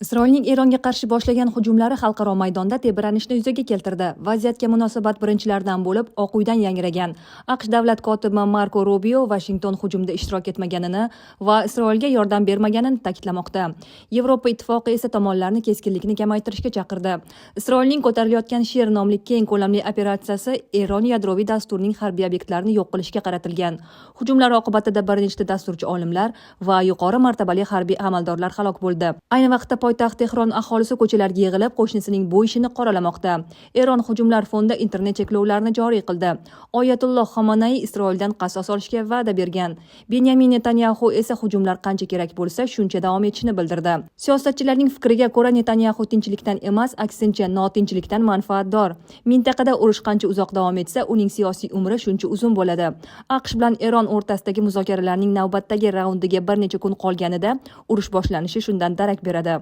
Isroilning Eronga qarshi boshlagan hujumlari xalqaro maydonda tebranishni yuzaga keltirdi. Vaziyatga munosabat birinchilardan bo'lib Oq uydan yangragan. AQSh davlat kotibi Marko Rubio Vashington hujumda ishtirok etmaganini va Isroilga yordam bermaganini ta'kidlamoqda. Yevropa ittifoqi esa tomonlarni keskinlikni kamaytirishga chaqirdi. Isroilning ko'tarilayotgan Sher nomli keng ko'lamli operatsiyasi Eron yadroviy dasturining harbiy obyektlarini yo'q qilishga qaratilgan. Hujumlar oqibatida bir nechta dasturchi olimlar va yuqori martabali harbiy amaldorlar halok bo'ldi. Ayni vaqtda poytaxt Tehron aholisi ko'chalarga yig'ilib, qo'shnisining bu ishini qoralamoqda. Eron hujumlar fonida internet cheklovlarini joriy qildi. Oyatulloh Xomanaiy Isroildan qasos olishga va'da bergan. Benyamin Netanyahu esa hujumlar qancha kerak bo'lsa, shuncha davom etishini bildirdi. Siyosatchilarning fikriga ko'ra Netanyahu tinchlikdan emas, aksincha notinchlikdan manfaatdor. Mintaqada urush qancha uzoq davom etsa, uning siyosiy umri shuncha uzun bo'ladi. AQSh bilan Eron o'rtasidagi muzokaralarning navbatdagi raundiga bir necha kun qolganida urush boshlanishi shundan darak beradi.